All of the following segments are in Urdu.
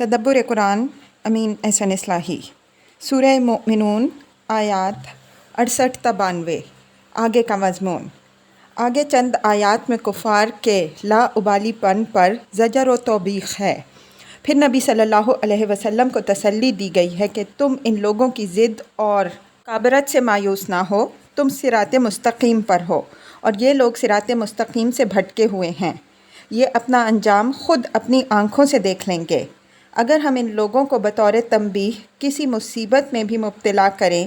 تدبر قرآن امین احسن اصلاحی سورہ مومنون آیات 68 تا 92۔ آگے کا مضمون۔ آگے چند آیات میں کفار کے لا ابالی پن پر زجر و توبیخ ہے۔ پھر نبی صلی اللہ علیہ وسلم کو تسلی دی گئی ہے کہ تم ان لوگوں کی ضد اور کابرت سے مایوس نہ ہو، تم صراط مستقیم پر ہو، اور یہ لوگ صراط مستقیم سے بھٹکے ہوئے ہیں۔ یہ اپنا انجام خود اپنی آنکھوں سے دیکھ لیں گے۔ اگر ہم ان لوگوں کو بطور تنبیہ کسی مصیبت میں بھی مبتلا کریں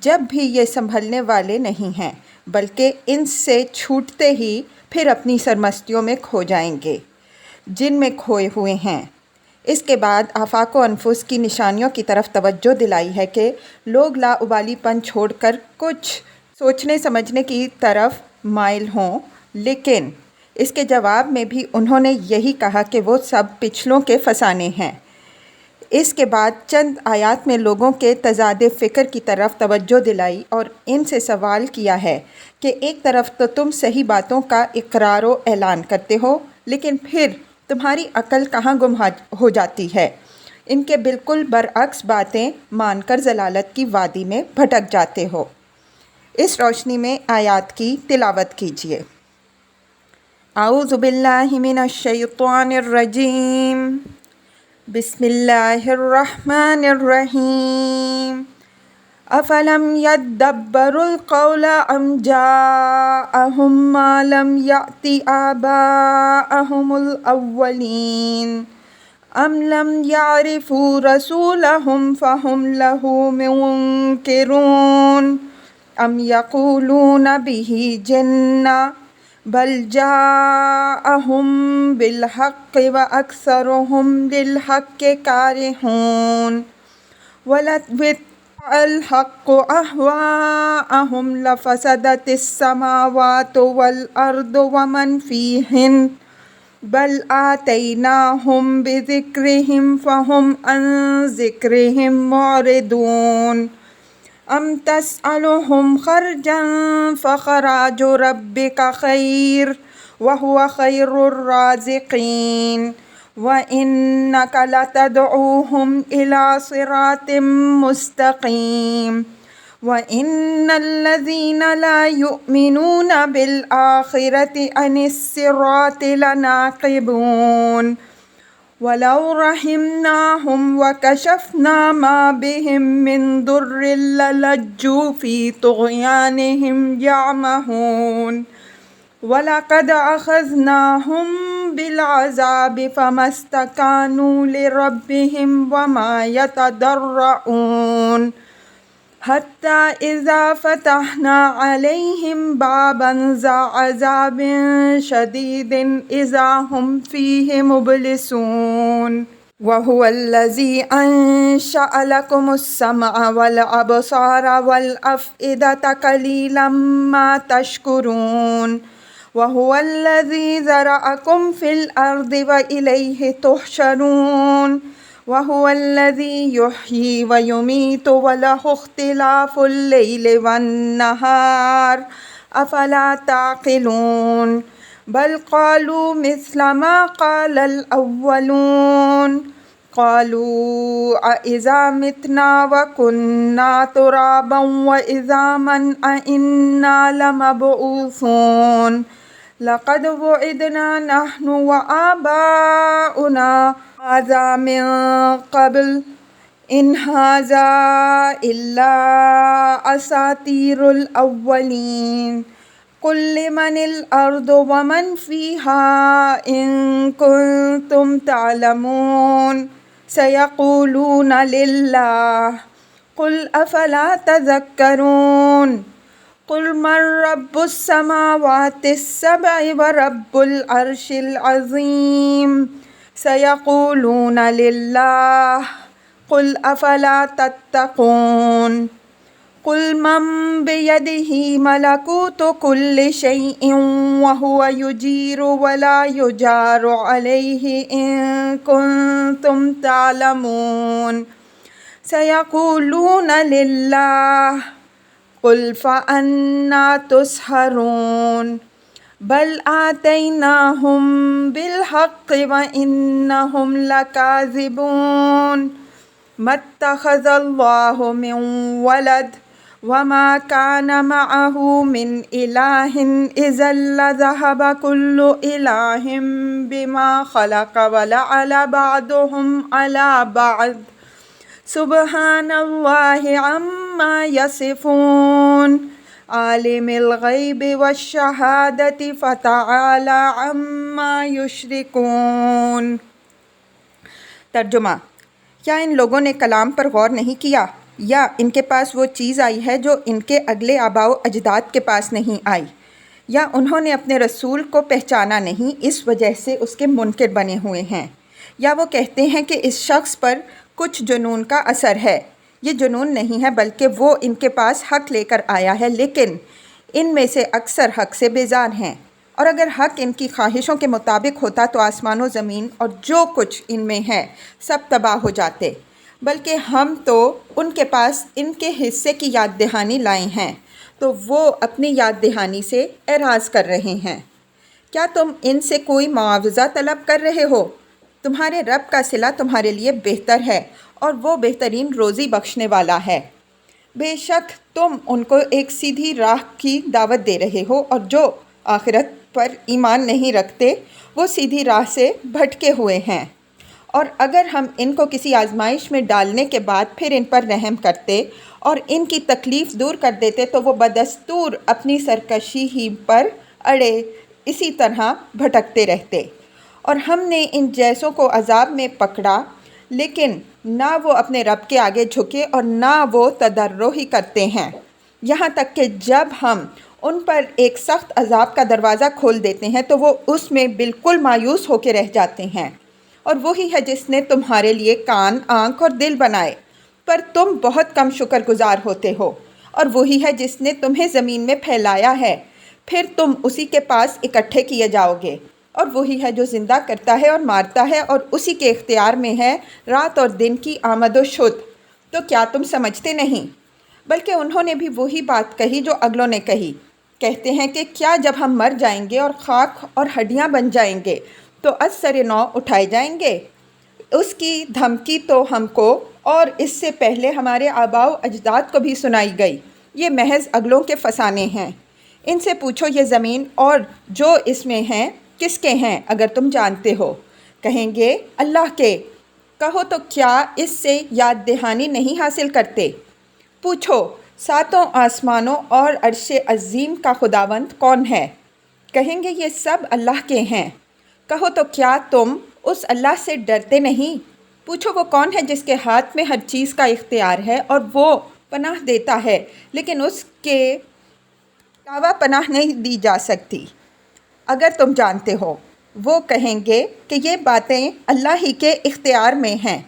جب بھی یہ سنبھلنے والے نہیں ہیں، بلکہ ان سے چھوٹتے ہی پھر اپنی سرمستیوں میں کھو جائیں گے جن میں کھوئے ہوئے ہیں۔ اس کے بعد آفاق و انفس کی نشانیوں کی طرف توجہ دلائی ہے کہ لوگ لا ابالی پن چھوڑ کر کچھ سوچنے سمجھنے کی طرف مائل ہوں، لیکن اس کے جواب میں بھی انہوں نے یہی کہا کہ وہ سب پچھلوں کے فسانے ہیں۔ اس کے بعد چند آیات میں لوگوں کے تضاد فکر کی طرف توجہ دلائی اور ان سے سوال کیا ہے کہ ایک طرف تو تم صحیح باتوں کا اقرار و اعلان کرتے ہو، لیکن پھر تمہاری عقل کہاں گم ہو جاتی ہے؟ ان کے بالکل برعکس باتیں مان کر ضلالت کی وادی میں بھٹک جاتے ہو۔ اس روشنی میں آیات کی تلاوت کیجیے۔ اعوذ باللہ من الشیطان الرجیم، بسم اللہ الرحمن الرحیم۔ افلم یدبروا القول ام جاءہم ما لم یأت آباءہم الاولین ام لم یعرفوا رسولہم فہم لہ منکرون ام یقولون بہ جنہ بل جاءہم بالحق واکثرہم للحق کارہون ولو اتبع الحق اہواءہم لفسدت السماوات والارض ومن فیہن بل آتیناہم بذکرہم فہم عن ذکرہم معرضون ام تسألهم خرجا فخراج ربک خیر وہو خیر الرازقین وإنک لتدعوہم الی صراط مستقیم وإن الذین لا یؤمنون بالآخرۃ عن الصراط لناکبون وَلَوْ رَحِمْنَاهُمْ وَكَشَفْنَا مَا بِهِمْ مِنْ ضُرٍّ لَلَجُّوا فِي طُغْيَانِهِمْ يَعْمَهُونَ وَلَقَدْ أَخَذْنَاهُمْ بِالْعَذَابِ فَمَا اسْتَكَانُوا لِرَبِّهِمْ وَمَا يَتَضَرَّعُونَ حَتَّى إِذَا فَتَحْنَا عَلَيْهِمْ بَابًا ذَا عَذَابٍ شَدِيدٍ إِذَا هُمْ فِيهِ مُبْلِسُونَ وَهُوَ الَّذِي أَنشَأَ لَكُمُ السَّمْعَ وَالْأَبْصَارَ وَالْأَفْئِدَةَ قَلِيلًا مَا تَشْكُرُونَ وَهُوَ الَّذِي ذَرَأَكُمْ فِي الْأَرْضِ وَإِلَيْهِ تُحْشَرُونَ وَهُوَ الَّذِي يُحْيِي وَيُمِيتُ وَلَهُ اخْتِلَافُ اللَّيْلِ وَالنَّهَارِ أَفَلَا تَعْقِلُونَ بَلْ قَالُوا مِثْلَ مَا قَالَ الْأَوَّلُونَ قَالُوا أَإِذَا مِتْنَا وَكُنَّا تُرَابًا وَعِظَامًا أَإِنَّا لَمَبْعُوثُونَ لَقَدْ وُعِدْنَا نَحْنُ وَآبَاؤُنَا هَذَا مِن قَبْلُ إِنْ هَذَا إِلَّا أَسَاطِيرُ الْأَوَّلِينَ قُل لِّمَنِ الْأَرْضُ وَمَنْ فِيهَا إِن كُنتُمْ تَعْلَمُونَ سَيَقُولُونَ لِلَّهِ قُلْ أَفَلَا تَذَكَّرُونَ قُلْ مَن رَّبُّ السَّمَاوَاتِ السَّبْعِ وَرَبُّ الْعَرْشِ الْعَظِيمِ سَيَقُولُونَ لِلَّهِ قُلْ أَفَلَا تَتَّقُونَ قُلْ مَن بِيَدِهِ مَلَكُوتُ كُلِّ شَيْءٍ وَهُوَ يُجِيرُ وَلَا يُجَارُ عَلَيْهِ إِن كُنتُمْ تَعْلَمُونَ سَيَقُولُونَ لِلَّهِ قُلْ فَأَنَّىٰ تُسْحَرُونَ بل آتیناہم بالحق وإنہم لکاذبون ما اتخذ اللہ من ولد وما كان معه من إله إذا لذهب كل إله بما خلق ولعلى بعضهم على بعض سبحان الله عما يصفون عالم الغیب والشہادۃ فتعالی عما یشرکون۔ ترجمہ: کیا ان لوگوں نے کلام پر غور نہیں کیا، یا ان کے پاس وہ چیز آئی ہے جو ان کے اگلے آباء و اجداد کے پاس نہیں آئی، یا انہوں نے اپنے رسول کو پہچانا نہیں، اس وجہ سے اس کے منکر بنے ہوئے ہیں، یا وہ کہتے ہیں کہ اس شخص پر کچھ جنون کا اثر ہے۔ یہ جنون نہیں ہے بلکہ وہ ان کے پاس حق لے کر آیا ہے، لیکن ان میں سے اکثر حق سے بیزار ہیں، اور اگر حق ان کی خواہشوں کے مطابق ہوتا تو آسمان و زمین اور جو کچھ ان میں ہے سب تباہ ہو جاتے، بلکہ ہم تو ان کے پاس ان کے حصے کی یاد دہانی لائے ہیں، تو وہ اپنی یاد دہانی سے اعراض کر رہے ہیں۔ کیا تم ان سے کوئی معاوضہ طلب کر رہے ہو؟ تمہارے رب کا صلہ تمہارے لیے بہتر ہے، اور وہ بہترین روزی بخشنے والا ہے۔ بے شک تم ان کو ایک سیدھی راہ کی دعوت دے رہے ہو، اور جو آخرت پر ایمان نہیں رکھتے وہ سیدھی راہ سے بھٹکے ہوئے ہیں۔ اور اگر ہم ان کو کسی آزمائش میں ڈالنے کے بعد پھر ان پر رحم کرتے اور ان کی تکلیف دور کر دیتے تو وہ بدستور اپنی سرکشی ہی پر اڑے اسی طرح بھٹکتے رہتے۔ اور ہم نے ان جیسوں کو عذاب میں پکڑا، لیکن نہ وہ اپنے رب کے آگے جھکے اور نہ وہ تضرع ہی کرتے ہیں، یہاں تک کہ جب ہم ان پر ایک سخت عذاب کا دروازہ کھول دیتے ہیں تو وہ اس میں بالکل مایوس ہو کے رہ جاتے ہیں۔ اور وہی ہے جس نے تمہارے لیے کان، آنکھ اور دل بنائے، پر تم بہت کم شکر گزار ہوتے ہو۔ اور وہی ہے جس نے تمہیں زمین میں پھیلایا ہے، پھر تم اسی کے پاس اکٹھے کیے جاؤ گے۔ اور وہی ہے جو زندہ کرتا ہے اور مارتا ہے، اور اسی کے اختیار میں ہے رات اور دن کی آمد و شد۔ تو کیا تم سمجھتے نہیں؟ بلکہ انہوں نے بھی وہی بات کہی جو اگلوں نے کہی، کہتے ہیں کہ کیا جب ہم مر جائیں گے اور خاک اور ہڈیاں بن جائیں گے تو از سر نو اٹھائے جائیں گے؟ اس کی دھمکی تو ہم کو اور اس سے پہلے ہمارے آباء و اجداد کو بھی سنائی گئی، یہ محض اگلوں کے فسانے ہیں۔ ان سے پوچھو یہ زمین اور جو اس میں ہیں کس کے ہیں اگر تم جانتے ہو؟ کہیں گے اللہ کے۔ کہو تو کیا اس سے یاد دہانی نہیں حاصل کرتے؟ پوچھو ساتوں آسمانوں اور عرش عظیم کا خداوند کون ہے؟ کہیں گے یہ سب اللہ کے ہیں۔ کہو تو کیا تم اس اللہ سے ڈرتے نہیں؟ پوچھو وہ کون ہے جس کے ہاتھ میں ہر چیز کا اختیار ہے اور وہ پناہ دیتا ہے لیکن اس کے علاوہ پناہ نہیں دی جا سکتی اگر تم جانتے ہو۔ وہ کہیں گے کہ یہ باتیں اللہ ہی کے اختیار میں ہیں،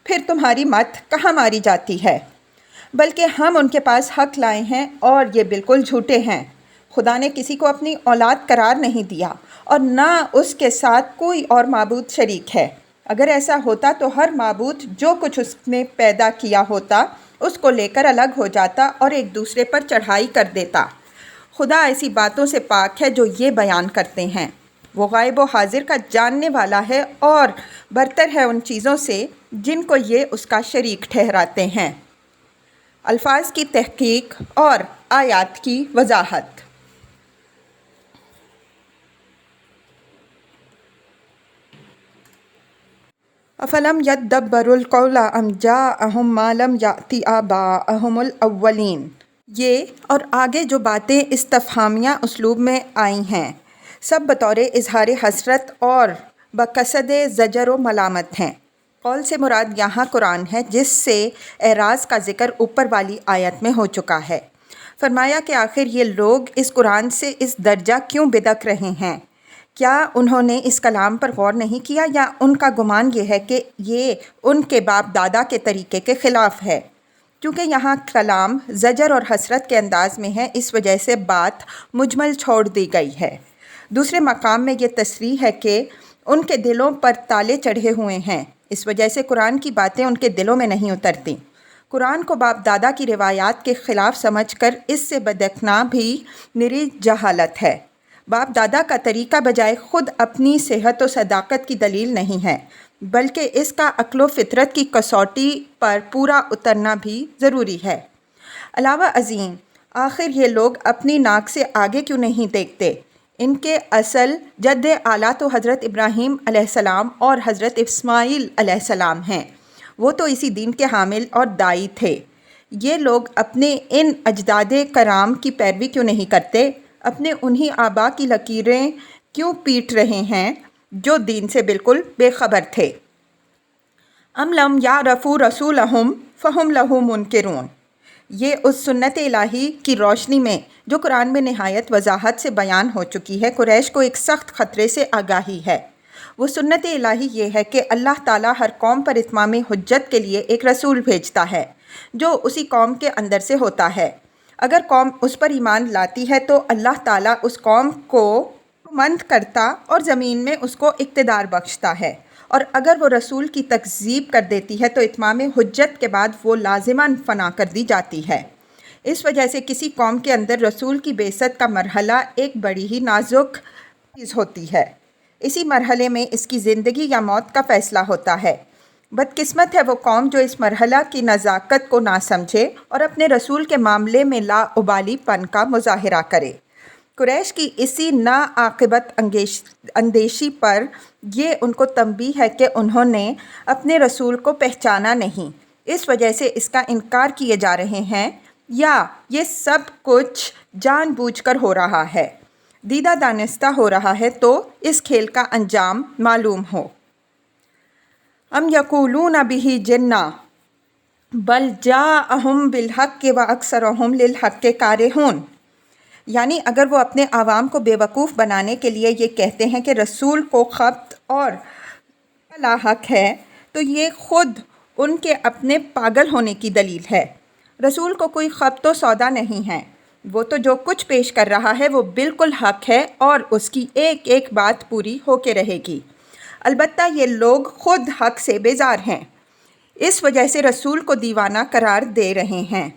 پھر تمہاری مت کہاں ماری جاتی ہے؟ بلکہ ہم ان کے پاس حق لائے ہیں اور یہ بالکل جھوٹے ہیں۔ خدا نے کسی کو اپنی اولاد قرار نہیں دیا اور نہ اس کے ساتھ کوئی اور معبود شریک ہے۔ اگر ایسا ہوتا تو ہر معبود جو کچھ اس نے پیدا کیا ہوتا اس کو لے کر الگ ہو جاتا اور ایک دوسرے پر چڑھائی کر دیتا۔ خدا ایسی باتوں سے پاک ہے جو یہ بیان کرتے ہیں۔ وہ غائب و حاضر کا جاننے والا ہے اور برتر ہے ان چیزوں سے جن کو یہ اس کا شریک ٹھہراتے ہیں۔ الفاظ کی تحقیق اور آیات کی وضاحت۔ افلم یدبروا القول ام جاءہم ما لم یأت آباءہم الاولین۔ یہ اور آگے جو باتیں استفہامیہ اسلوب میں آئی ہیں سب بطور اظہار حسرت اور بقصد زجر و ملامت ہیں۔ قول سے مراد یہاں قرآن ہے جس سے اعراض کا ذکر اوپر والی آیت میں ہو چکا ہے۔ فرمایا کہ آخر یہ لوگ اس قرآن سے اس درجہ کیوں بدک رہے ہیں؟ کیا انہوں نے اس کلام پر غور نہیں کیا یا ان کا گمان یہ ہے کہ یہ ان کے باپ دادا کے طریقے کے خلاف ہے؟ کیونکہ یہاں کلام زجر اور حسرت کے انداز میں ہے اس وجہ سے بات مجمل چھوڑ دی گئی ہے۔ دوسرے مقام میں یہ تصریح ہے کہ ان کے دلوں پر تالے چڑھے ہوئے ہیں، اس وجہ سے قرآن کی باتیں ان کے دلوں میں نہیں اترتی۔ قرآن کو باپ دادا کی روایات کے خلاف سمجھ کر اس سے بدکنا بھی نری جہالت ہے۔ باپ دادا کا طریقہ بجائے خود اپنی صحت و صداقت کی دلیل نہیں ہے، بلکہ اس کا عقل و فطرت کی کسوٹی پر پورا اترنا بھی ضروری ہے۔ علاوہ ازیں، آخر یہ لوگ اپنی ناک سے آگے کیوں نہیں دیکھتے؟ ان کے اصل جد اعلیٰ تو حضرت ابراہیم علیہ السلام اور حضرت اسماعیل علیہ السلام ہیں۔ وہ تو اسی دین کے حامل اور داعی تھے۔ یہ لوگ اپنے ان اجداد کرام کی پیروی کیوں نہیں کرتے؟ اپنے انہی آبا کی لکیریں کیوں پیٹ رہے ہیں جو دین سے بالکل بے خبر تھے؟ ام لم یعرفوا رسولہم فہم لہ منکرون۔ یہ اس سنت الہی کی روشنی میں جو قرآن میں نہایت وضاحت سے بیان ہو چکی ہے، قریش کو ایک سخت خطرے سے آگاہی ہے۔ وہ سنت الہی یہ ہے کہ اللہ تعالیٰ ہر قوم پر اتمام حجت کے لیے ایک رسول بھیجتا ہے جو اسی قوم کے اندر سے ہوتا ہے۔ اگر قوم اس پر ایمان لاتی ہے تو اللہ تعالیٰ اس قوم کو مند کرتا اور زمین میں اس کو اقتدار بخشتا ہے، اور اگر وہ رسول کی تکذیب کر دیتی ہے تو اتمام حجت کے بعد وہ لازماً فنا کر دی جاتی ہے۔ اس وجہ سے کسی قوم کے اندر رسول کی بعثت کا مرحلہ ایک بڑی ہی نازک چیز ہوتی ہے۔ اسی مرحلے میں اس کی زندگی یا موت کا فیصلہ ہوتا ہے۔ بدقسمت ہے وہ قوم جو اس مرحلہ کی نزاکت کو نہ سمجھے اور اپنے رسول کے معاملے میں لاابالی پن کا مظاہرہ کرے۔ قریش کی اسی ناعاقبت اندیشی پر یہ ان کو تنبیہ ہے کہ انہوں نے اپنے رسول کو پہچانا نہیں، اس وجہ سے اس کا انکار کیے جا رہے ہیں، یا یہ سب کچھ جان بوجھ کر ہو رہا ہے، دیدہ دانستہ ہو رہا ہے تو اس کھیل کا انجام معلوم ہو۔ ام یقولون بہ جنہ بل جاءہم بالحق واکثرہم للحق کارہون۔ یعنی اگر وہ اپنے عوام کو بے وقوف بنانے کے لیے یہ کہتے ہیں کہ رسول کو خبط اور لاحق ہے، تو یہ خود ان کے اپنے پاگل ہونے کی دلیل ہے۔ رسول کو کوئی خبط و سودا نہیں ہے، وہ تو جو کچھ پیش کر رہا ہے وہ بالکل حق ہے اور اس کی ایک ایک بات پوری ہو کے رہے گی۔ البتہ یہ لوگ خود حق سے بیزار ہیں، اس وجہ سے رسول کو دیوانہ قرار دے رہے ہیں۔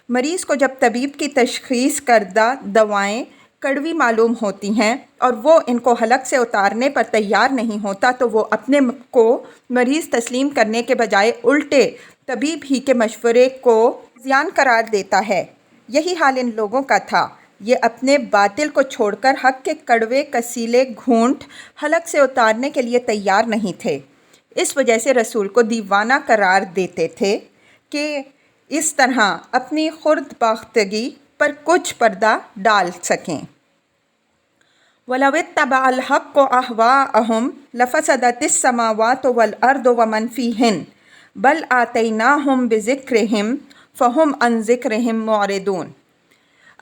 مریض کو جب طبیب کی تشخیص کردہ دوائیں کڑوی معلوم ہوتی ہیں اور وہ ان کو حلق سے اتارنے پر تیار نہیں ہوتا تو وہ اپنے کو مریض تسلیم کرنے کے بجائے الٹے طبیب ہی کے مشورے کو زیان قرار دیتا ہے۔ یہی حال ان لوگوں کا تھا، یہ اپنے باطل کو چھوڑ کر حق کے کڑوے کسیلے گھونٹ حلق سے اتارنے کے لیے تیار نہیں تھے۔ اس وجہ سے رسول کو دیوانہ قرار دیتے تھے کہ اس طرح اپنی خرد باختگی پر کچھ پردہ ڈال سکیں۔ وَلَوِ اتَّبَعَ الْحَقُّ أَهْوَاءَهُمْ لَفَسَدَتِ السَّمَاوَاتُ وَالْأَرْضُ وَمَنْ فِيهِنَّ بَلْ آتَيْنَاهُمْ بِذِكْرِهِمْ فَهُمْ عَنْ ذِكْرِهِمْ مُعْرِضُونَ۔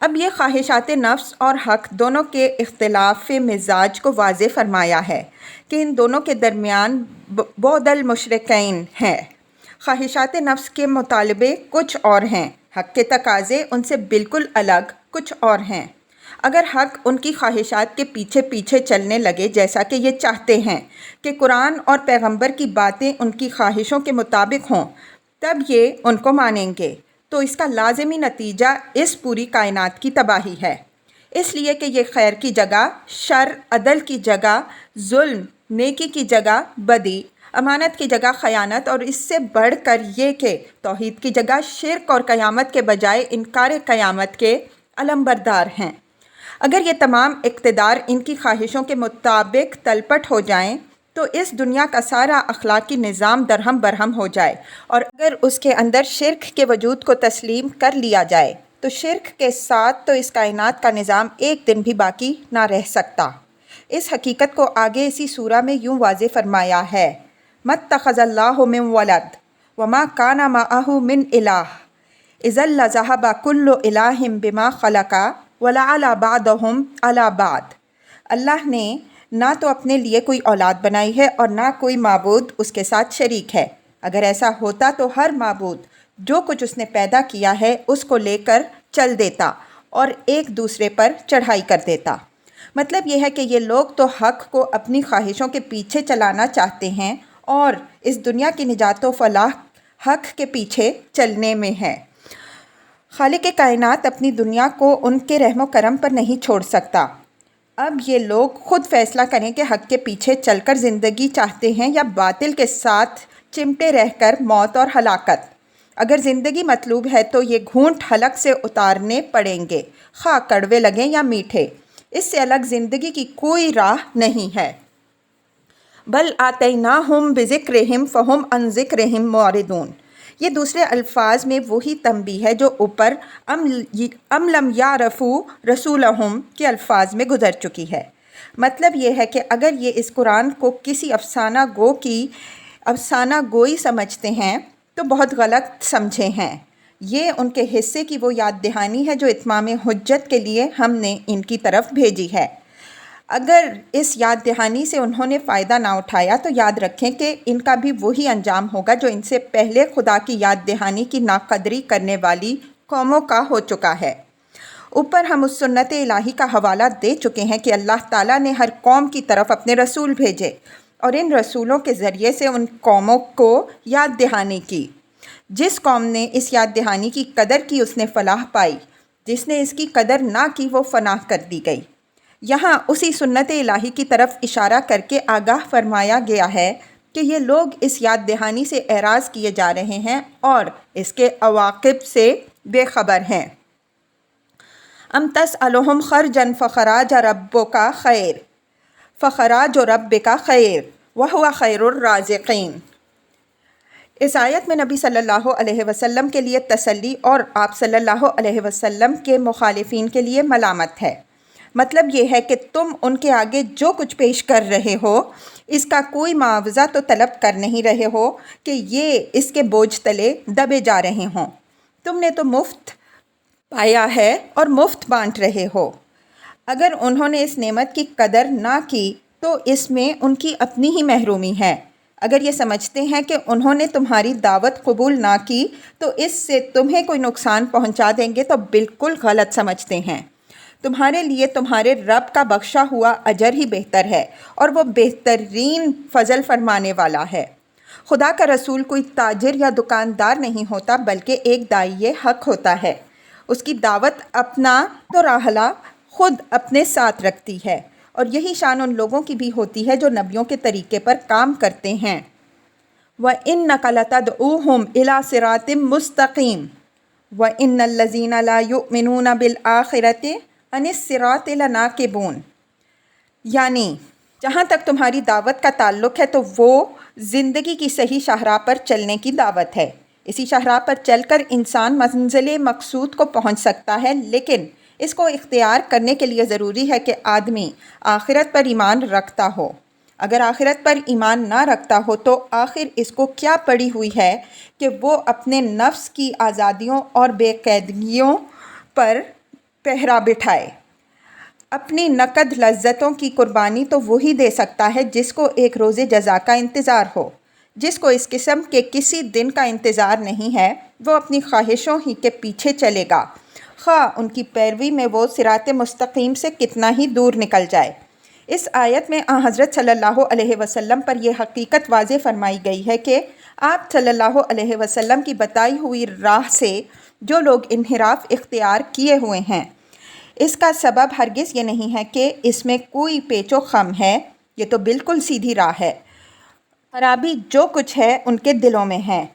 اب یہ خواہشات نفس اور حق دونوں کے اختلاف مزاج کو واضح فرمایا ہے کہ ان دونوں کے درمیان بعد المشرکین ہے۔ خواہشات نفس کے مطالبے کچھ اور ہیں، حق کے تقاضے ان سے بالکل الگ کچھ اور ہیں۔ اگر حق ان کی خواہشات کے پیچھے پیچھے چلنے لگے، جیسا کہ یہ چاہتے ہیں کہ قرآن اور پیغمبر کی باتیں ان کی خواہشوں کے مطابق ہوں، تب یہ ان کو مانیں گے، تو اس کا لازمی نتیجہ اس پوری کائنات کی تباہی ہے، اس لیے کہ یہ خیر کی جگہ شر، عدل کی جگہ ظلم، نیکی کی جگہ بدی، امانت کی جگہ خیانت، اور اس سے بڑھ کر یہ کہ توحید کی جگہ شرک اور قیامت کے بجائے انکار قیامت کے علمبردار ہیں۔ اگر یہ تمام اقتدار ان کی خواہشوں کے مطابق تلپٹ ہو جائیں تو اس دنیا کا سارا اخلاقی نظام درہم برہم ہو جائے، اور اگر اس کے اندر شرک کے وجود کو تسلیم کر لیا جائے تو شرک کے ساتھ تو اس کائنات کا نظام ایک دن بھی باقی نہ رہ سکتا۔ اس حقیقت کو آگے اسی سورہ میں یوں واضح فرمایا ہے: مَتَّخَذَ اللَّهُ مِن وَلَدٍ وَمَا كَانَ مَعَهُ مِنْ إِلَٰهٍ إِذًا لَّذَهَبَ كُلُّ إِلَٰهٍ بِمَا خَلَقَ وَلَعَلَا بَعْضُهُمْ عَلَىٰ بَعْضٍ۔ اللہ نے نہ تو اپنے لیے کوئی اولاد بنائی ہے اور نہ کوئی معبود اس کے ساتھ شریک ہے۔ اگر ایسا ہوتا تو ہر معبود جو کچھ اس نے پیدا کیا ہے اس کو لے کر چل دیتا اور ایک دوسرے پر چڑھائی کر دیتا۔ مطلب یہ ہے کہ یہ لوگ تو حق کو اپنی خواہشوں کے پیچھے چلانا چاہتے ہیں اور اس دنیا کی نجات و فلاح حق کے پیچھے چلنے میں ہے۔ خالق کائنات اپنی دنیا کو ان کے رحم و کرم پر نہیں چھوڑ سکتا۔ اب یہ لوگ خود فیصلہ کریں کہ حق کے پیچھے چل کر زندگی چاہتے ہیں یا باطل کے ساتھ چمٹے رہ کر موت اور ہلاکت۔ اگر زندگی مطلوب ہے تو یہ گھونٹ حلق سے اتارنے پڑیں گے، خواہ کڑوے لگیں یا میٹھے۔ اس سے الگ زندگی کی کوئی راہ نہیں ہے۔ بل آتیناہم بذکرہم فہم عن ذکرہم معرضون۔ یہ دوسرے الفاظ میں وہی تنبیہ ہے جو اوپر ام لم یعرفوا رسولہم کے الفاظ میں گزر چکی ہے۔ مطلب یہ ہے کہ اگر یہ اس قرآن کو کسی افسانہ گوئی سمجھتے ہیں تو بہت غلط سمجھے ہیں۔ یہ ان کے حصے کی وہ یاد دہانی ہے جو اتمام حجت کے لیے ہم نے ان کی طرف بھیجی ہے۔ اگر اس یاد دہانی سے انہوں نے فائدہ نہ اٹھایا تو یاد رکھیں کہ ان کا بھی وہی انجام ہوگا جو ان سے پہلے خدا کی یاد دہانی کی ناقدری کرنے والی قوموں کا ہو چکا ہے۔ اوپر ہم اس سنت الہی کا حوالہ دے چکے ہیں کہ اللہ تعالیٰ نے ہر قوم کی طرف اپنے رسول بھیجے اور ان رسولوں کے ذریعے سے ان قوموں کو یاد دہانی کی۔ جس قوم نے اس یاد دہانی کی قدر کی اس نے فلاح پائی، جس نے اس کی قدر نہ کی وہ فنا کر دی گئی۔ یہاں اسی سنت الہی کی طرف اشارہ کر کے آگاہ فرمایا گیا ہے کہ یہ لوگ اس یاد دہانی سے اعراض کیے جا رہے ہیں اور اس کے عواقب سے بے خبر ہیں۔ ام تسألہم خرجا فخراج ربک خیر فخراج ربک خیر وہو خیر الرازقین۔ اس آیت میں نبی صلی اللہ علیہ وسلم کے لیے تسلی اور آپ صلی اللہ علیہ وسلم کے مخالفین کے لیے ملامت ہے۔ مطلب یہ ہے کہ تم ان کے آگے جو کچھ پیش کر رہے ہو اس کا کوئی معاوضہ تو طلب کر نہیں رہے ہو کہ یہ اس کے بوجھ تلے دبے جا رہے ہوں۔ تم نے تو مفت پایا ہے اور مفت بانٹ رہے ہو۔ اگر انہوں نے اس نعمت کی قدر نہ کی تو اس میں ان کی اپنی ہی محرومی ہے۔ اگر یہ سمجھتے ہیں کہ انہوں نے تمہاری دعوت قبول نہ کی تو اس سے تمہیں کوئی نقصان پہنچا دیں گے تو بالکل غلط سمجھتے ہیں۔ تمہارے لیے تمہارے رب کا بخشا ہوا اجر ہی بہتر ہے اور وہ بہترین فضل فرمانے والا ہے۔ خدا کا رسول کوئی تاجر یا دکاندار نہیں ہوتا بلکہ ایک داعیِ حق ہوتا ہے۔ اس کی دعوت اپنا تو راہلہ خود اپنے ساتھ رکھتی ہے، اور یہی شان ان لوگوں کی بھی ہوتی ہے جو نبیوں کے طریقے پر کام کرتے ہیں۔ وَإِنَّكَ لَتَدْعُوهُمْ إِلَىٰ صِرَاطٍ مُسْتَقِيمٍ وَإِنَّ الَّذِينَ لَا يُؤْمِنُونَ بِالْآخِرَةِ عَنِ الصِّرَاطِ لَنَاكِبُونَ۔ یعنی جہاں تک تمہاری دعوت کا تعلق ہے تو وہ زندگی کی صحیح شاہراہ پر چلنے کی دعوت ہے۔ اسی شاہراہ پر چل کر انسان منزل مقصود کو پہنچ سکتا ہے، لیکن اس کو اختیار کرنے کے لیے ضروری ہے کہ آدمی آخرت پر ایمان رکھتا ہو۔ اگر آخرت پر ایمان نہ رکھتا ہو تو آخر اس کو کیا پڑی ہوئی ہے کہ وہ اپنے نفس کی آزادیوں اور بے قیدگیوں پر پہرا بٹھائے۔ اپنی نقد لذتوں کی قربانی تو وہی دے سکتا ہے جس کو ایک روز جزا کا انتظار ہو۔ جس کو اس قسم کے کسی دن کا انتظار نہیں ہے وہ اپنی خواہشوں ہی کے پیچھے چلے گا، خواہ ان کی پیروی میں وہ صراط مستقیم سے کتنا ہی دور نکل جائے۔ اس آیت میں حضرت صلی اللہ علیہ وسلم پر یہ حقیقت واضح فرمائی گئی ہے کہ آپ صلی اللہ علیہ وسلم کی بتائی ہوئی راہ سے جو لوگ انحراف اختیار کیے ہوئے ہیں، اس کا سبب ہرگز یہ نہیں ہے کہ اس میں کوئی پیچ و خم ہے، یہ تو بالکل سیدھی راہ ہے۔ خرابی جو کچھ ہے ان کے دلوں میں ہے۔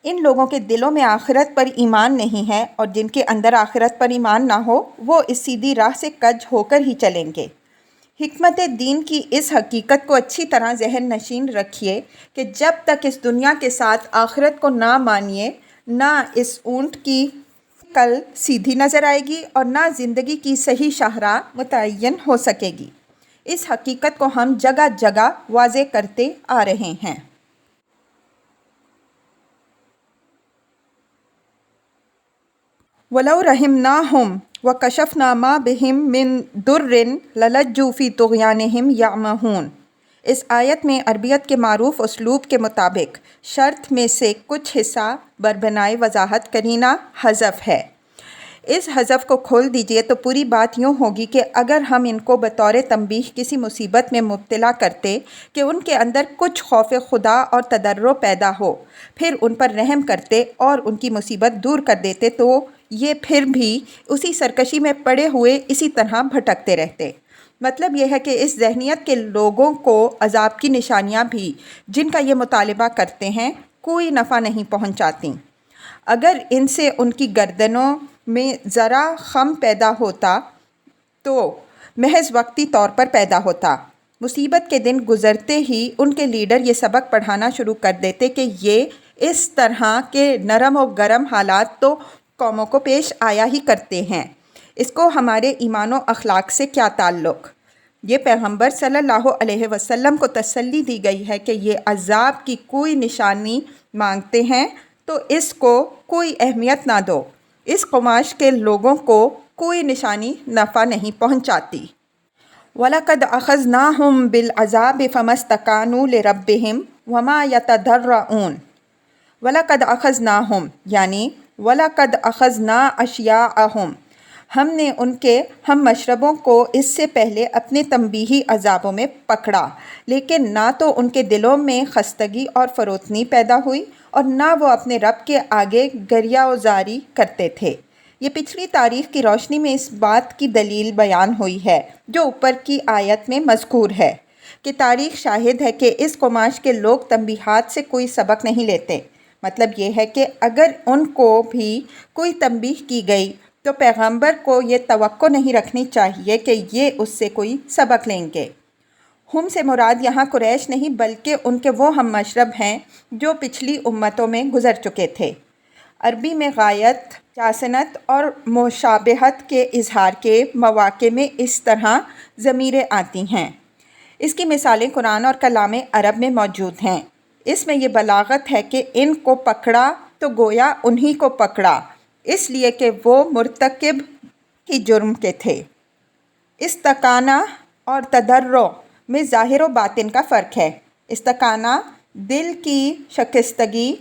ان لوگوں کے دلوں میں آخرت پر ایمان نہیں ہے، اور جن کے اندر آخرت پر ایمان نہ ہو وہ اس سیدھی راہ سے کج ہو کر ہی چلیں گے۔ حکمت دین کی اس حقیقت کو اچھی طرح ذہن نشین رکھیے کہ جب تک اس دنیا کے ساتھ آخرت کو نہ مانیے، نہ اس اونٹ کی کل سیدھی نظر آئے گی اور نہ زندگی کی صحیح شاہراہ متعین ہو سکے گی۔ اس حقیقت کو ہم جگہ جگہ واضح کرتے آ رہے ہیں۔ وَلَوْ رَحِمْنَاهُمْ وَكَشَفْنَا مَا بِهِمْ مِنْ ضُرٍّ لَلَجُّوا فِي طُغْيَانِهِمْ يَعْمَهُونَ۔ اس آیت میں عربیت کے معروف اسلوب کے مطابق شرط میں سے کچھ حصہ بربنائے وضاحت کرینہ حذف ہے۔ اس حذف کو کھول دیجئے تو پوری بات یوں ہوگی کہ اگر ہم ان کو بطور تنبیہ کسی مصیبت میں مبتلا کرتے کہ ان کے اندر کچھ خوف خدا اور تضرع پیدا ہو، پھر ان پر رحم کرتے اور ان کی مصیبت دور کر دیتے تو یہ پھر بھی اسی سرکشی میں پڑے ہوئے اسی طرح بھٹکتے رہتے۔ مطلب یہ ہے کہ اس ذہنیت کے لوگوں کو عذاب کی نشانیاں بھی جن کا یہ مطالبہ کرتے ہیں کوئی نفع نہیں پہنچاتی۔ اگر ان سے ان کی گردنوں میں ذرا خم پیدا ہوتا تو محض وقتی طور پر پیدا ہوتا۔ مصیبت کے دن گزرتے ہی ان کے لیڈر یہ سبق پڑھانا شروع کر دیتے کہ یہ اس طرح کے نرم و گرم حالات تو قوموں کو پیش آیا ہی کرتے ہیں، اس کو ہمارے ایمان و اخلاق سے کیا تعلق؟ یہ پیغمبر صلی اللہ علیہ وسلم کو تسلی دی گئی ہے کہ یہ عذاب کی کوئی نشانی مانگتے ہیں تو اس کو کوئی اہمیت نہ دو، اس قماش کے لوگوں کو کوئی نشانی نفع نہیں پہنچاتی۔ وَلَقَدْ أَخَذْنَاهُمْ بِالْعَذَابِ فَمَا اسْتَكَانُوا لِرَبِّهِمْ وَمَا يَتَضَرَّعُونَ۔ وَلَقَدْ أَخَذْنَاهُمْ یعنی وَلَقَدْ أَخَذْنَا أَشْيَاءَهُمْ، ہم نے ان کے ہم مشربوں کو اس سے پہلے اپنے تنبیہی عذابوں میں پکڑا، لیکن نہ تو ان کے دلوں میں خستگی اور فروتنی پیدا ہوئی اور نہ وہ اپنے رب کے آگے گریہ وزاری کرتے تھے۔ یہ پچھلی تاریخ کی روشنی میں اس بات کی دلیل بیان ہوئی ہے جو اوپر کی آیت میں مذکور ہے کہ تاریخ شاہد ہے کہ اس قماش کے لوگ تنبیہات سے کوئی سبق نہیں لیتے۔ مطلب یہ ہے کہ اگر ان کو بھی کوئی تنبیہ کی گئی تو پیغمبر کو یہ توقع نہیں رکھنی چاہیے کہ یہ اس سے کوئی سبق لیں گے۔ ہم سے مراد یہاں قریش نہیں بلکہ ان کے وہ ہم مشرب ہیں جو پچھلی امتوں میں گزر چکے تھے۔ عربی میں غایت، جاسنت اور مشابہت کے اظہار کے مواقع میں اس طرح ضمیریں آتی ہیں۔ اس کی مثالیں قرآن اور کلام عرب میں موجود ہیں۔ اس میں یہ بلاغت ہے کہ ان کو پکڑا تو گویا انہی کو پکڑا، اس لیے کہ وہ مرتکب کی جرم کے تھے۔ استکانہ اور تضرع میں ظاہر و باطن کا فرق ہے۔ استکانہ دل کی شکستگی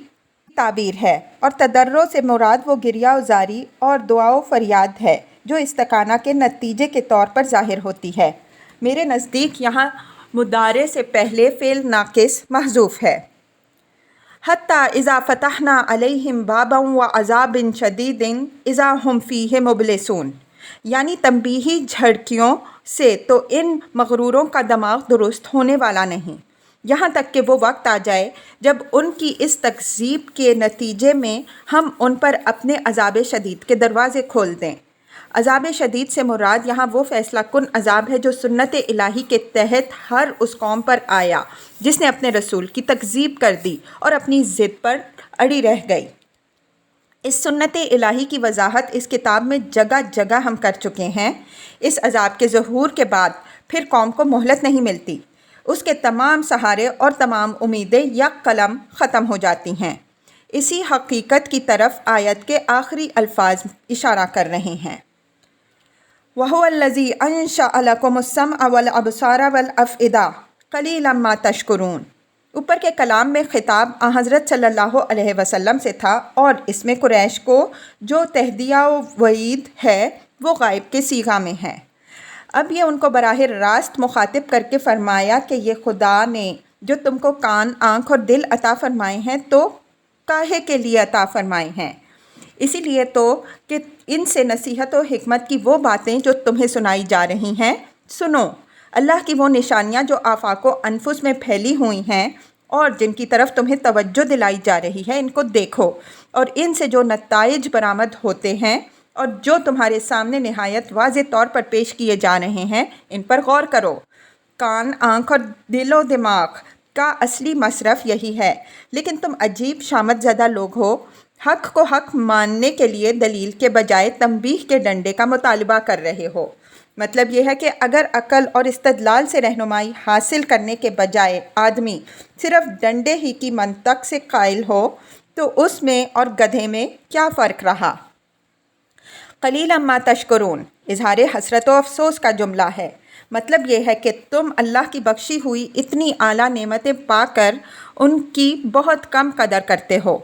تعبیر ہے اور تضرع سے مراد وہ گریہ وزاری اور دعا و فریاد ہے جو استکانہ کے نتیجے کے طور پر ظاہر ہوتی ہے۔ میرے نزدیک یہاں مضارع سے پہلے فعل ناقص محذوف ہے۔ حتیٰ اذا فتحنا علیہم بابا وعذاب شدید اذا ہم فیہ مبلسون، یعنی تنبیہی جھڑکیوں سے تو ان مغروروں کا دماغ درست ہونے والا نہیں، یہاں تک کہ وہ وقت آ جائے جب ان کی اس تکذیب کے نتیجے میں ہم ان پر اپنے عذاب شدید کے دروازے کھول دیں۔ عذاب شدید سے مراد یہاں وہ فیصلہ کن عذاب ہے جو سنت الہی کے تحت ہر اس قوم پر آیا جس نے اپنے رسول کی تکذیب کر دی اور اپنی ضد پر اڑی رہ گئی۔ اس سنت الہی کی وضاحت اس کتاب میں جگہ جگہ ہم کر چکے ہیں۔ اس عذاب کے ظہور کے بعد پھر قوم کو مہلت نہیں ملتی، اس کے تمام سہارے اور تمام امیدیں یک قلم ختم ہو جاتی ہیں۔ اسی حقیقت کی طرف آیت کے آخری الفاظ اشارہ کر رہے ہیں۔ وَهُوَ الَّذِي أَنشَأَ لَكُمُ السَّمْعَ وَالْأَبْصَارَ وَالْأَفْئِدَةَ قَلِيلًا مَا تَشْكُرُونَ۔ اوپر کے کلام میں خطاب حضرت صلی اللہ علیہ وسلم سے تھا اور اس میں قریش کو جو تہدیدہ و وعید ہے وہ غائب کے صیغہ میں ہے۔ اب یہ ان کو براہ راست مخاطب کر کے فرمایا کہ یہ خدا نے جو تم کو کان، آنکھ اور دل عطا فرمائے ہیں تو کاہے کے لیے عطا فرمائے ہیں؟ اسی لیے تو کہ ان سے نصیحت و حکمت کی وہ باتیں جو تمہیں سنائی جا رہی ہیں سنو، اللہ کی وہ نشانیاں جو آفاق و انفس میں پھیلی ہوئی ہیں اور جن کی طرف تمہیں توجہ دلائی جا رہی ہے ان کو دیکھو، اور ان سے جو نتائج برآمد ہوتے ہیں اور جو تمہارے سامنے نہایت واضح طور پر پیش کیے جا رہے ہیں ان پر غور کرو۔ کان، آنکھ اور دل و دماغ کا اصلی مصرف یہی ہے، لیکن تم عجیب شامت زدہ لوگ ہو، حق کو حق ماننے کے لیے دلیل کے بجائے تنبیہ کے ڈنڈے کا مطالبہ کر رہے ہو۔ مطلب یہ ہے کہ اگر عقل اور استدلال سے رہنمائی حاصل کرنے کے بجائے آدمی صرف ڈنڈے ہی کی منطق سے قائل ہو تو اس میں اور گدھے میں کیا فرق رہا؟ قلیلا ما تشکرون اظہار حسرت و افسوس کا جملہ ہے۔ مطلب یہ ہے کہ تم اللہ کی بخشی ہوئی اتنی اعلیٰ نعمتیں پا کر ان کی بہت کم قدر کرتے ہو۔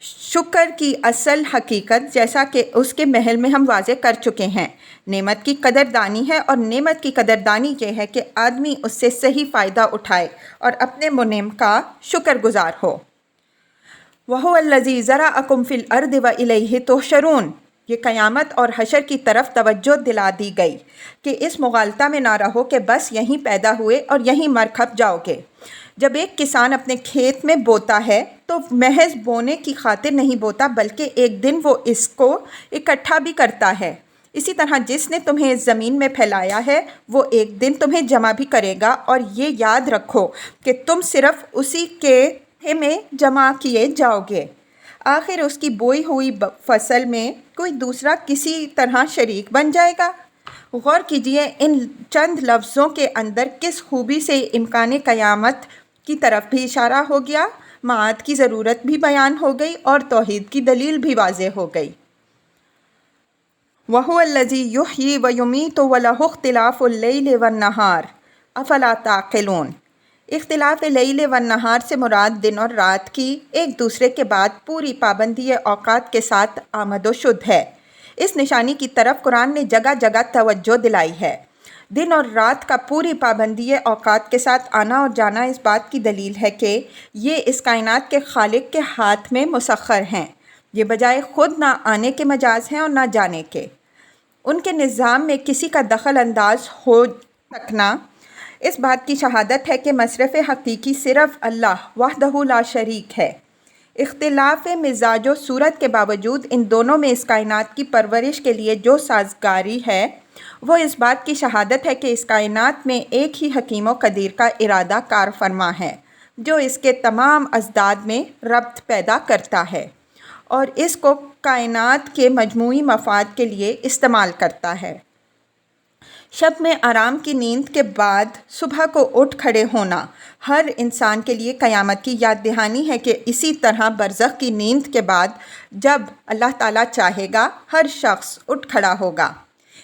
شکر کی اصل حقیقت جیسا کہ اس کے محل میں ہم واضح کر چکے ہیں نعمت کی قدردانی ہے، اور نعمت کی قدردانی یہ ہے کہ آدمی اس سے صحیح فائدہ اٹھائے اور اپنے منعم کا شکر گزار ہو۔ وَهُوَ الَّذِي ذَرَأَكُمْ فِي الْأَرْضِ وَإِلَيْهِ تُحْشَرُونَ۔ یہ قیامت اور حشر کی طرف توجہ دلا دی گئی کہ اس مغالطہ میں نہ رہو کہ بس یہیں پیدا ہوئے اور یہیں مر کھپ جاؤ گے۔ جب ایک کسان اپنے کھیت میں بوتا ہے تو محض بونے کی خاطر نہیں بوتا، بلکہ ایک دن وہ اس کو اکٹھا بھی کرتا ہے۔ اسی طرح جس نے تمہیں اس زمین میں پھیلایا ہے وہ ایک دن تمہیں جمع بھی کرے گا، اور یہ یاد رکھو کہ تم صرف اسی کے میں جمع کیے جاؤ گے۔ آخر اس کی بوئی ہوئی فصل میں کوئی دوسرا کسی طرح شریک بن جائے گا۔ غور کیجئے ان چند لفظوں کے اندر کس خوبی سے امکان قیامت کی طرف بھی اشارہ ہو گیا، معاد کی ضرورت بھی بیان ہو گئی اور توحید کی دلیل بھی واضح ہو گئی۔ وَهُوَ الَّذِي يُحْيِي وَيُمِيتُ وَلَهُ اخْتِلَافُ اللَّيْلِ وَالنَّهَارِ أَفَلَا تَعْقِلُونَ۔ اختلاف لیل و نہار سے مراد دن اور رات کی ایک دوسرے کے بعد پوری پابندی اوقات کے ساتھ آمد و شد ہے۔ اس نشانی کی طرف قرآن نے جگہ جگہ توجہ دلائی ہے۔ دن اور رات کا پوری پابندی اوقات کے ساتھ آنا اور جانا اس بات کی دلیل ہے کہ یہ اس کائنات کے خالق کے ہاتھ میں مسخر ہیں۔ یہ بجائے خود نہ آنے کے مجاز ہیں اور نہ جانے کے۔ ان کے نظام میں کسی کا دخل انداز ہو سکنا اس بات کی شہادت ہے کہ مصرف حقیقی صرف اللہ وحدہ لا شریک ہے۔ اختلاف مزاج و صورت کے باوجود ان دونوں میں اس کائنات کی پرورش کے لیے جو سازگاری ہے وہ اس بات کی شہادت ہے کہ اس کائنات میں ایک ہی حکیم و قدیر کا ارادہ کار فرما ہے جو اس کے تمام ازداد میں ربط پیدا کرتا ہے اور اس کو کائنات کے مجموعی مفاد کے لیے استعمال کرتا ہے۔ شب میں آرام کی نیند کے بعد صبح کو اٹھ کھڑے ہونا ہر انسان کے لیے قیامت کی یاد دہانی ہے کہ اسی طرح برزخ کی نیند کے بعد جب اللہ تعالیٰ چاہے گا ہر شخص اٹھ کھڑا ہوگا۔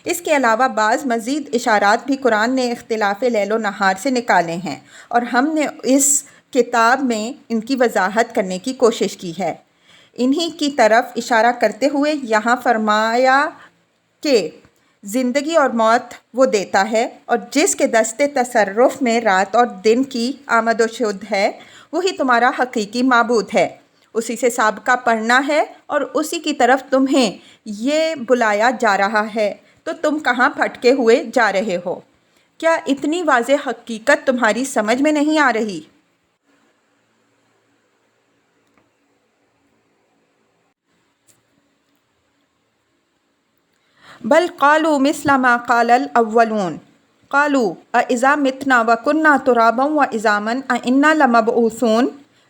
اس کے علاوہ بعض مزید اشارات بھی قرآن نے اختلاف لیل و نہار سے نکالے ہیں اور ہم نے اس کتاب میں ان کی وضاحت کرنے کی کوشش کی ہے۔ انہی کی طرف اشارہ کرتے ہوئے یہاں فرمایا کہ زندگی اور موت وہ دیتا ہے اور جس کے دست تصرف میں رات اور دن کی آمد و شد ہے وہی تمہارا حقیقی معبود ہے، اسی سے سابقہ پڑھنا ہے اور اسی کی طرف تمہیں یہ بلایا جا رہا ہے، تو تم کہاں بھٹکے ہوئے جا رہے ہو؟ کیا اتنی واضح حقیقت تمہاری سمجھ میں نہیں آ رہی؟ بل قالوا مثل ما قال الاولون قالوا اذا متنا وكنا ترابا وعظاما ائنا لمبعوثون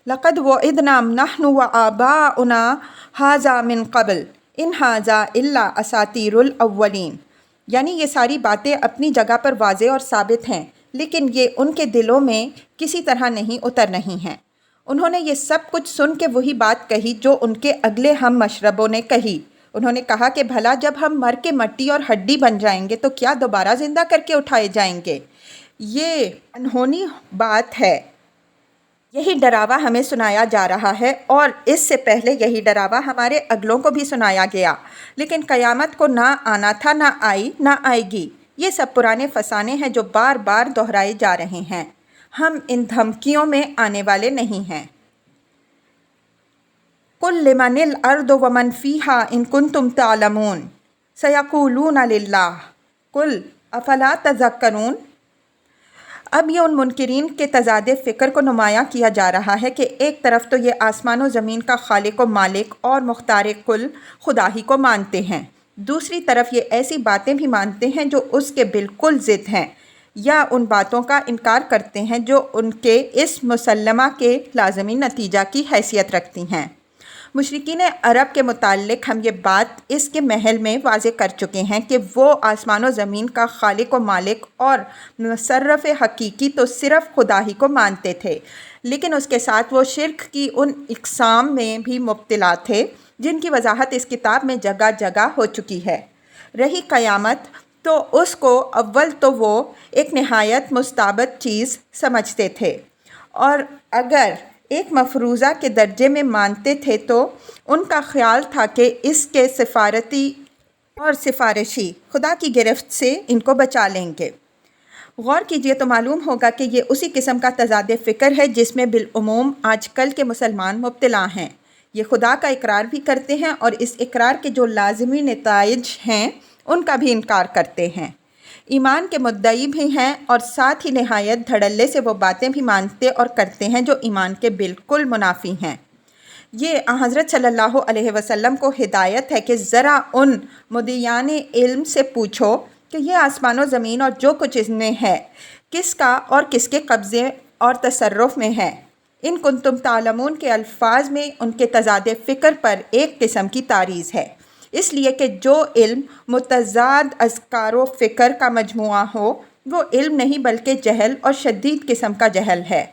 لقد وعدنا نحن وآباؤنا هذا من قبل ان هذا الا اساطیر الاولین۔ یعنی یہ ساری باتیں اپنی جگہ پر واضح اور ثابت ہیں لیکن یہ ان کے دلوں میں کسی طرح نہیں اتر رہی ہیں۔ انہوں نے یہ سب کچھ سن کے وہی بات کہی جو ان کے اگلے ہم مشربوں نے کہی۔ انہوں نے کہا کہ بھلا جب ہم مر کے مٹی اور ہڈی بن جائیں گے تو کیا دوبارہ زندہ کر کے اٹھائے جائیں گے؟ یہ انہونی بات ہے۔ یہی ڈراوا ہمیں سنایا جا رہا ہے اور اس سے پہلے یہی ڈراوا ہمارے اگلوں کو بھی سنایا گیا، لیکن قیامت کو نہ آنا تھا، نہ آئی، نہ آئے گی۔ یہ سب پرانے فسانے ہیں جو بار بار دہرائے جا رہے ہیں۔ ہم ان دھمکیوں میں آنے والے نہیں ہیں۔ قُل لِّمَنِ الْأَرْضُ وَمَنْ فِيهَا إِن كُنتُمْ تَعْلَمُونَ سَيَقُولُونَ لِلَّهِ قُلْ أَفَلَا تَذَكَّرُونَ۔ اب یہ ان منکرین کے تضاد فکر کو نمایاں کیا جا رہا ہے کہ ایک طرف تو یہ آسمان و زمین کا خالق و مالک اور مختار کل خدا ہی کو مانتے ہیں، دوسری طرف یہ ایسی باتیں بھی مانتے ہیں جو اس کے بالکل ضد ہیں یا ان باتوں کا انکار کرتے ہیں جو ان کے اس مسلمہ کے لازمی نتیجہ کی حیثیت رکھتی ہیں۔ مشرکین عرب کے متعلق ہم یہ بات اس کے محل میں واضح کر چکے ہیں کہ وہ آسمان و زمین کا خالق و مالک اور مصرف حقیقی تو صرف خدا ہی کو مانتے تھے، لیکن اس کے ساتھ وہ شرک کی ان اقسام میں بھی مبتلا تھے جن کی وضاحت اس کتاب میں جگہ جگہ ہو چکی ہے۔ رہی قیامت تو اس کو اول تو وہ ایک نہایت مستبد چیز سمجھتے تھے اور اگر ایک مفروضہ کے درجے میں مانتے تھے تو ان کا خیال تھا کہ اس کے سفارتی اور سفارشی خدا کی گرفت سے ان کو بچا لیں گے۔ غور کیجئے تو معلوم ہوگا کہ یہ اسی قسم کا تضاد فکر ہے جس میں بالعموم آج کل کے مسلمان مبتلا ہیں۔ یہ خدا کا اقرار بھی کرتے ہیں اور اس اقرار کے جو لازمی نتائج ہیں ان کا بھی انکار کرتے ہیں۔ ایمان کے مدعی بھی ہیں اور ساتھ ہی نہایت دھڑلے سے وہ باتیں بھی مانتے اور کرتے ہیں جو ایمان کے بالکل منافی ہیں۔ یہ حضرت صلی اللہ علیہ وسلم کو ہدایت ہے کہ ذرا ان مدعیان علم سے پوچھو کہ یہ آسمان و زمین اور جو کچھ اس میں ہے کس کا اور کس کے قبضے اور تصرف میں ہے۔ ان کنتم تعلمون کے الفاظ میں ان کے تضاد فکر پر ایک قسم کی تعریض ہے، اس لیے کہ جو علم متضاد افکار و فکر کا مجموعہ ہو وہ علم نہیں بلکہ جہل اور شدید قسم کا جہل ہے۔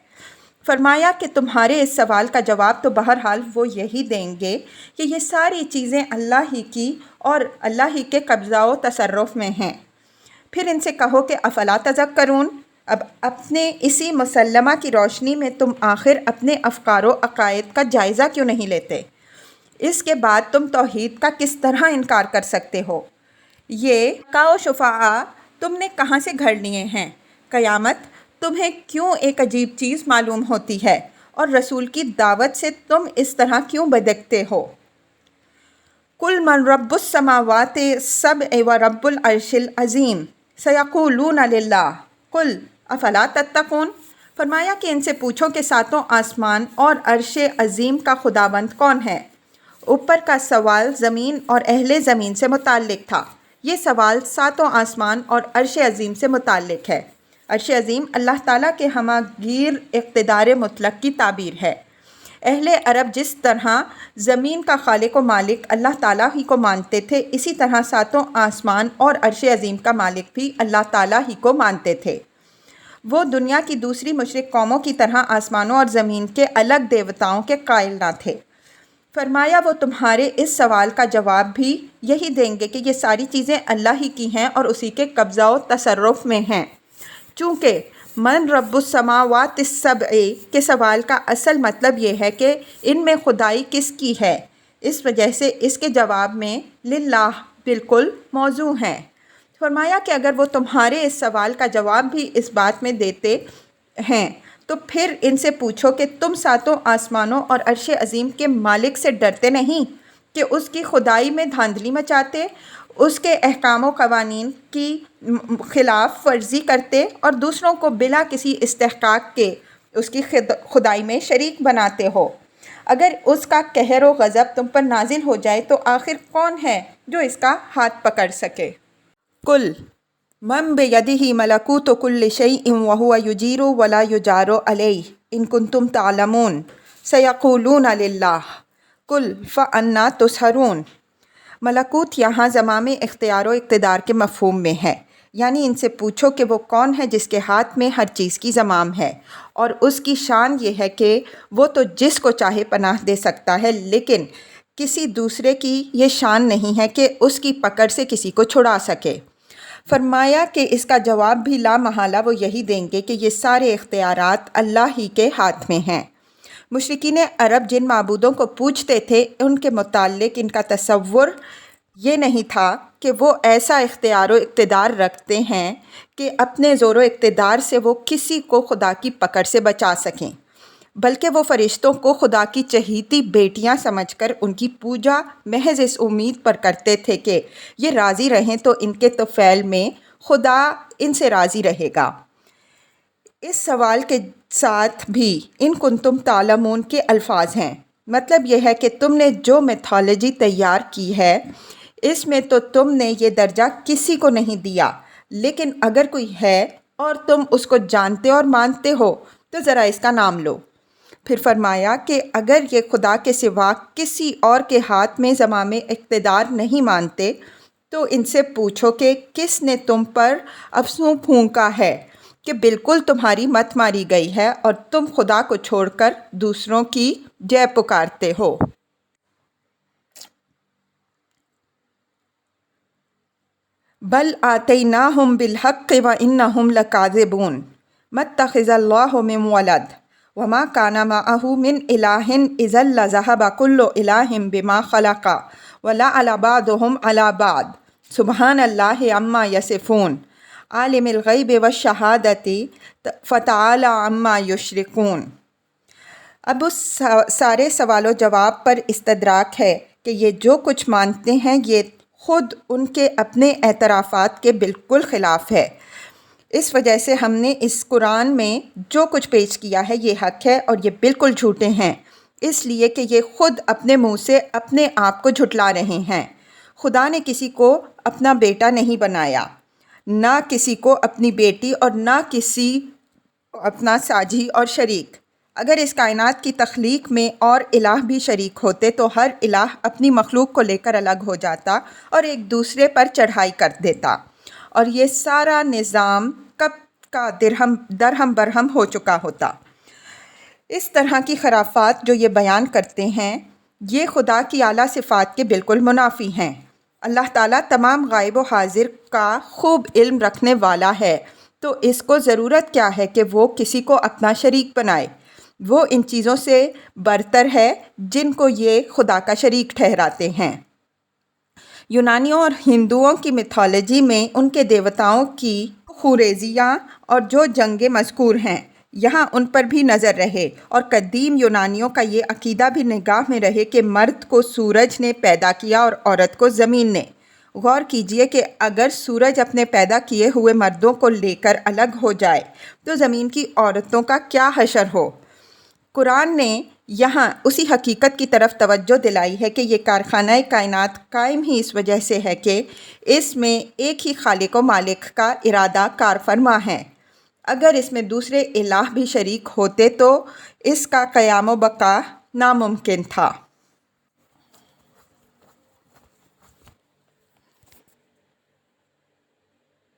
فرمایا کہ تمہارے اس سوال کا جواب تو بہرحال وہ یہی دیں گے کہ یہ ساری چیزیں اللہ ہی کی اور اللہ ہی کے قبضہ و تصرف میں ہیں۔ پھر ان سے کہو کہ افلا تذکرون، اب اپنے اسی مسلمہ کی روشنی میں تم آخر اپنے افکار و عقائد کا جائزہ کیوں نہیں لیتے؟ اس کے بعد تم توحید کا کس طرح انکار کر سکتے ہو؟ یہ کا شفاعہ تم نے کہاں سے گھڑ لیے ہیں؟ قیامت تمہیں کیوں ایک عجیب چیز معلوم ہوتی ہے اور رسول کی دعوت سے تم اس طرح کیوں بدکتے ہو؟ قل من رب السماوات السبع ورب العرش العظیم سیقولون للہ قل افلا تتقون۔ فرمایا کہ ان سے پوچھو کہ ساتوں آسمان اور عرش عظیم کا خداوند کون ہے؟ اوپر کا سوال زمین اور اہل زمین سے متعلق تھا، یہ سوال ساتوں آسمان اور عرش عظیم سے متعلق ہے۔ عرش عظیم اللہ تعالیٰ کے ہماگیر اقتدار مطلق کی تعبیر ہے۔ اہل عرب جس طرح زمین کا خالق و مالک اللہ تعالیٰ ہی کو مانتے تھے، اسی طرح ساتوں آسمان اور عرش عظیم کا مالک بھی اللہ تعالیٰ ہی کو مانتے تھے۔ وہ دنیا کی دوسری مشرک قوموں کی طرح آسمانوں اور زمین کے الگ دیوتاؤں کے قائل نہ تھے۔ فرمایا وہ تمہارے اس سوال کا جواب بھی یہی دیں گے کہ یہ ساری چیزیں اللہ ہی کی ہیں اور اسی کے قبضہ و تصرف میں ہیں۔ چونکہ من رب السماوات السبع کے سوال کا اصل مطلب یہ ہے کہ ان میں خدائی کس کی ہے، اس وجہ سے اس کے جواب میں للہ بالکل موضوع ہیں۔ فرمایا کہ اگر وہ تمہارے اس سوال کا جواب بھی اس بات میں دیتے ہیں تو پھر ان سے پوچھو کہ تم ساتوں آسمانوں اور عرش عظیم کے مالک سے ڈرتے نہیں کہ اس کی خدائی میں دھاندلی مچاتے، اس کے احکام و قوانین کی خلاف ورزی کرتے اور دوسروں کو بلا کسی استحقاق کے اس کی خدائی میں شریک بناتے ہو؟ اگر اس کا قہر و غضب تم پر نازل ہو جائے تو آخر کون ہے جو اس کا ہاتھ پکڑ سکے؟ قل من بیدہ ملکوت کل شیء وہو یجیر ولا یجار علیہ ان کنتم تعلمون سیقولون للہ قل فانا تسحرون۔ ملکوت یہاں زمام اختیار و اقتدار کے مفہوم میں ہے، یعنی ان سے پوچھو کہ وہ کون ہے جس کے ہاتھ میں ہر چیز کی زمام ہے، اور اس کی شان یہ ہے کہ وہ تو جس کو چاہے پناہ دے سکتا ہے، لیکن کسی دوسرے کی یہ شان نہیں ہے کہ اس کی پکڑ سے کسی کو چھڑا سکے۔ فرمایا کہ اس کا جواب بھی لا محالہ وہ یہی دیں گے کہ یہ سارے اختیارات اللہ ہی کے ہاتھ میں ہیں۔ مشرکین عرب جن معبودوں کو پوچھتے تھے ان کے متعلق ان کا تصور یہ نہیں تھا کہ وہ ایسا اختیار و اقتدار رکھتے ہیں کہ اپنے زور و اقتدار سے وہ کسی کو خدا کی پکڑ سے بچا سکیں، بلکہ وہ فرشتوں کو خدا کی چہیتی بیٹیاں سمجھ کر ان کی پوجا محض اس امید پر کرتے تھے کہ یہ راضی رہیں تو ان کے طفیل میں خدا ان سے راضی رہے گا۔ اس سوال کے ساتھ بھی ان کنتم تعلمون کے الفاظ ہیں، مطلب یہ ہے کہ تم نے جو میتھالوجی تیار کی ہے اس میں تو تم نے یہ درجہ کسی کو نہیں دیا، لیکن اگر کوئی ہے اور تم اس کو جانتے اور مانتے ہو تو ذرا اس کا نام لو۔ پھر فرمایا کہ اگر یہ خدا کے سوا کسی اور کے ہاتھ میں زمام اقتدار نہیں مانتے تو ان سے پوچھو کہ کس نے تم پر افسوں پھونکا ہے کہ بالکل تمہاری مت ماری گئی ہے اور تم خدا کو چھوڑ کر دوسروں کی جے پکارتے ہو۔ بل آتیناہم بالحق وانہم لکاذبون ماتخذ اللہ من ولد وما کان معہ من الہ اذا لذہب کل الہ بما خلق ولعلی بعضہم علی بعض سبحان اللہ عما یصفون عالم الغیب والشہادۃ فتعالی عما یشرکون۔ اب اس سارے سوال و جواب پر استدراک ہے کہ یہ جو کچھ مانتے ہیں یہ خود ان کے اپنے اعترافات کے بالکل خلاف ہے۔ اس وجہ سے ہم نے اس قرآن میں جو کچھ پیش کیا ہے یہ حق ہے اور یہ بالکل جھوٹے ہیں، اس لیے کہ یہ خود اپنے منہ سے اپنے آپ کو جھٹلا رہے ہیں۔ خدا نے کسی کو اپنا بیٹا نہیں بنایا، نہ کسی کو اپنی بیٹی اور نہ کسی کو اپنا ساجی اور شریک۔ اگر اس کائنات کی تخلیق میں اور الہ بھی شریک ہوتے تو ہر الہ اپنی مخلوق کو لے کر الگ ہو جاتا اور ایک دوسرے پر چڑھائی کر دیتا، اور یہ سارا نظام کب کا درہم برہم ہو چکا ہوتا۔ اس طرح کی خرافات جو یہ بیان کرتے ہیں یہ خدا کی اعلیٰ صفات کے بالکل منافی ہیں۔ اللہ تعالیٰ تمام غائب و حاضر کا خوب علم رکھنے والا ہے، تو اس کو ضرورت کیا ہے کہ وہ کسی کو اپنا شریک بنائے؟ وہ ان چیزوں سے برتر ہے جن کو یہ خدا کا شریک ٹھہراتے ہیں۔ یونانیوں اور ہندوؤں کی میتھولوجی میں ان کے دیوتاؤں کی خوریزیاں اور جو جنگیں مذکور ہیں یہاں ان پر بھی نظر رہے، اور قدیم یونانیوں کا یہ عقیدہ بھی نگاہ میں رہے کہ مرد کو سورج نے پیدا کیا اور عورت کو زمین نے۔ غور کیجئے کہ اگر سورج اپنے پیدا کیے ہوئے مردوں کو لے کر الگ ہو جائے تو زمین کی عورتوں کا کیا حشر ہو؟ قرآن نے یہاں اسی حقیقت کی طرف توجہ دلائی ہے کہ یہ کارخانہ کائنات قائم ہی اس وجہ سے ہے کہ اس میں ایک ہی خالق و مالک کا ارادہ کار فرما ہے۔ اگر اس میں دوسرے الہ بھی شریک ہوتے تو اس کا قیام و بقا ناممکن تھا۔